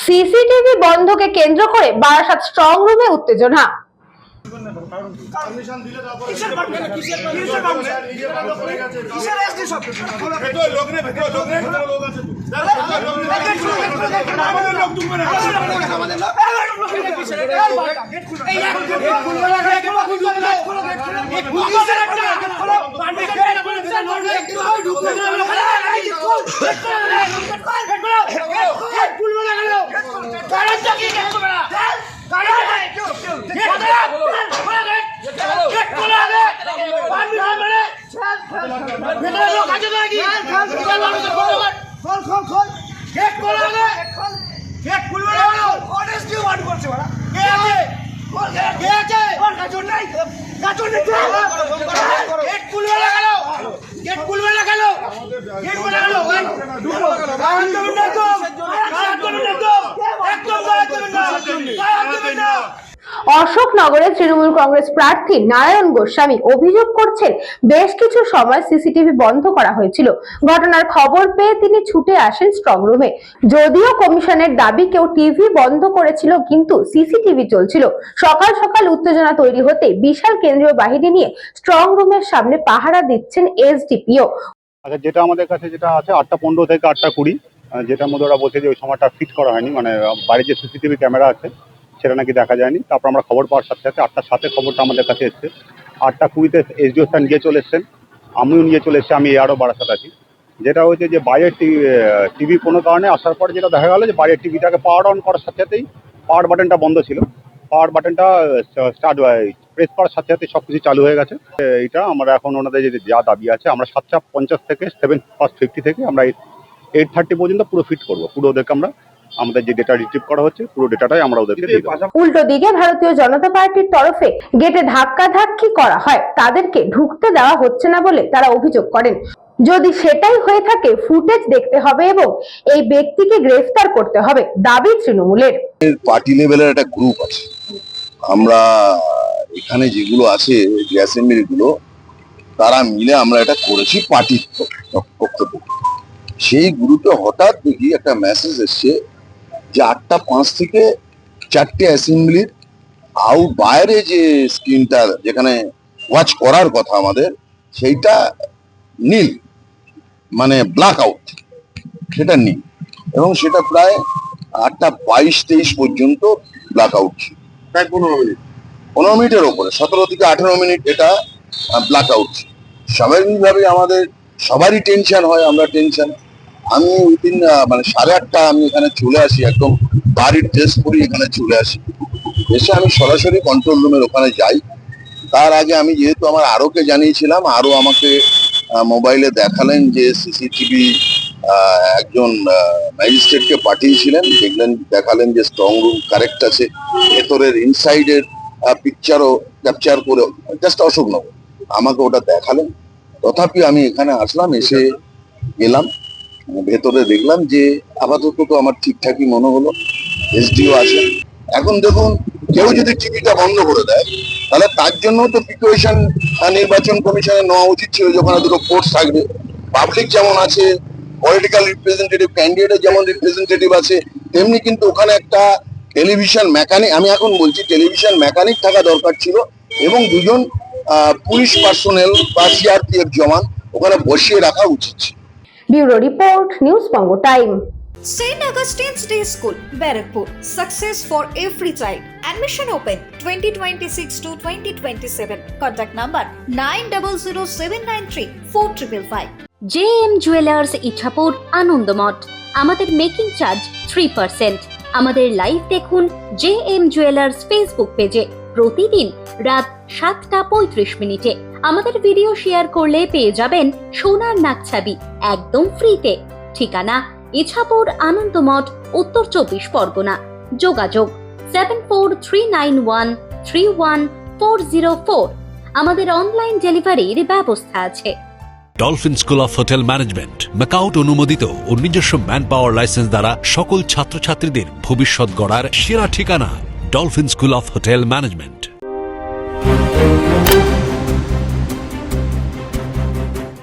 CCTV বন্ধকে কেন্দ্র করে বারাসাত স্ট্রং রুমে উত্তেজনা। অশোকনগরের তৃণমূল কংগ্রেস প্রার্থী নারায়ণ গোস্বামী অভিযোগ করছেন বেশ কিছু সময় সিসিটিভি বন্ধ করা হয়েছিল। ঘটনার খবর পেয়ে তিনি ছুটে আসেন স্ট্রং রুমে। যদিও কমিশনের দাবি কেউ টিভি বন্ধ করেছিল, কিন্তু সিসিটিভি চলছিল। সকাল সকাল উত্তেজনা তৈরি হতে বিশাল কেন্দ্রীয় বাহিনী নিয়ে স্ট্রং রুমের সামনে পাহারা দিচ্ছেন এসডিপিও। আচ্ছা, যেটা আমাদের কাছে যেটা আছে 8:15 থেকে 8:20, যেটার মধ্যে ওরা বলছে যে ওই সময়টা ফিট করা হয়নি, মানে বাড়ির যে সিসিটিভি ক্যামেরা আছে সেটা নাকি দেখা যায়নি। তারপর আমরা খবর পাওয়ার সাথে সাথে 8:07 খবরটা আমাদের কাছে এসছে। 8:20 এসডিও স্যার নিয়ে চলে এসছেন, আমিও নিয়ে চলে এসেছি, আমি আরও বারাসাত আছি। যেটা হয়েছে যে বাইরের টিভি কোনো কারণে আসার পরে যেটা দেখা গেল যে বাইরের টিভিটাকে পাওয়ার অন করার সাথে সাথেই পাওয়ার বাটনটা বন্ধ ছিল। পাওয়ার বাটনটা স্টার্ট প্রেস করার সাথে সাথে সব কিছু চালু হয়ে গেছে। এইটা আমরা এখন ওনাদের যে যা দাবি আছে, আমরা 7:50 থেকে 7:50 থেকে আমরা 8:30 পর্যন্ত পুরো ফিট করবো। পুরো ওদেরকে আমরা আমাদের যে ডেটা রিট্রিভ করা হচ্ছে পুরো ডেটাটাই আমরা ওদেরকে দিয়ে দেব। উল্টো দিকে ভারতীয় জনতা পার্টির তরফে গেটে ধাক্কাধাক্কি করা হয়, তাদেরকে ঢুকতে দেওয়া হচ্ছে না বলে তারা অভিযোগ করেন। যদি সেটাই হয়ে থাকে ফুটেজ দেখতে হবে এবং এই ব্যক্তিকে গ্রেফতার করতে হবে, দাবি তৃণমূলের। পার্টি লেভেলের একটা গ্রুপ আছে, আমরা এখানে যেগুলো আছে যে অ্যাসেম্বলি গুলো, তারা মিলে আমরা এটা করেছি পার্টির পক্ষ থেকে। সেই গ্রুপে হঠাৎ দেখি একটা মেসেজ এসছে যে 8:05 থেকে 4টে অ্যাসেম্বলির বাইরে যে স্ক্রিনটা যেখানে ওয়াচ করার কথা আমাদের, সেইটা নীল, মানে ব্ল্যাক আউট, সেটা নীল, এবং সেটা প্রায় 8:22-23 পর্যন্ত ব্ল্যাক আউট ছিল। প্রায় 15 মিনিটের ওপরে, 17 থেকে 18 মিনিট এটা ব্ল্যাক আউট ছিল। স্বাভাবিকভাবে আমাদের সবারই টেনশন হয়, আমরা টেনশন। আমি উইদিন মানে 8:30 আমি এখানে চলে আসি, একদম বাড়ির ড্রেস পরে এখানে চলে আসি। এসে আমি সরাসরি কন্ট্রোল রুমের ওখানে যাই। তার আগে আমি যেহেতু আমার আরোকে জানিয়েছিলাম, আরো আমাকে মোবাইলে দেখালেন যে সিসিটিভি একজন ম্যাজিস্ট্রেটকে পাঠিয়েছিলেন, দেখালেন যে স্ট্রং রুম কারেক্ট আছে, ভেতরের ইনসাইডের পিকচারও ক্যাপচার করে, জাস্ট অশোকনগর আমাকে ওটা দেখালেন। তথাপি আমি এখানে আসলাম, এসে গেলাম ভেতরে, দেখলাম যে আপাতত তো আমার ঠিকঠাকই মনে হলো। এসডিও আছে। এখন দেখুন, কেউ যদি টিভিটা বন্ধ করে দেয় তাহলে তার জন্য তো প্রিপারেশন নির্বাচন কমিশনের নেওয়া উচিত ছিল, যখন দুটো ফোর্স থাকবে। পাবলিক যেমন আছে, পলিটিক্যাল রিপ্রেজেন্টেটিভ ক্যান্ডিডেটের যেমন রিপ্রেজেন্টেটিভ আছে, তেমনি কিন্তু ওখানে একটা টেলিভিশন মেকানিক, আমি এখন বলছি টেলিভিশন মেকানিক থাকা দরকার ছিল, এবং দুজন পুলিশ পার্সোনেল বা সিআরপিএফ জওয়ান ওখানে বসিয়ে রাখা উচিত ছিল। Bureau report, news Banga time. St. Augustine's Day School, Barakpur. Success for every child. Admission open 2026 to 2027. Contact number 9007934555. JM Jewelers Ichapur Anandamath. আমাদের মেকিং চার্জ 3%। আমাদের লাইভ দেখুন JM Jewelers ফেসবুক পেজে প্রতিদিন রাত 7:35 আমাদের ভিডিও শেয়ার করলে পেয়ে যাবেন সোনার নাকছাবি একদম ফ্রিতে। ঠিকানা ইছাপুর আনন্দমঠ, উত্তর 24 পরগনা। যোগাযোগ 7439131404। আমাদের অনলাইন ডেলিভারির ব্যবস্থা আছে। Dolphin school of hotel management MAKAUT অনুমোদিত ও নিজস্ব ম্যান পাওয়ার লাইসেন্স দ্বারা সকল ছাত্রছাত্রীদের ভবিষ্যৎ গড়ার সেরা ঠিকানা dolphin school of hotel management.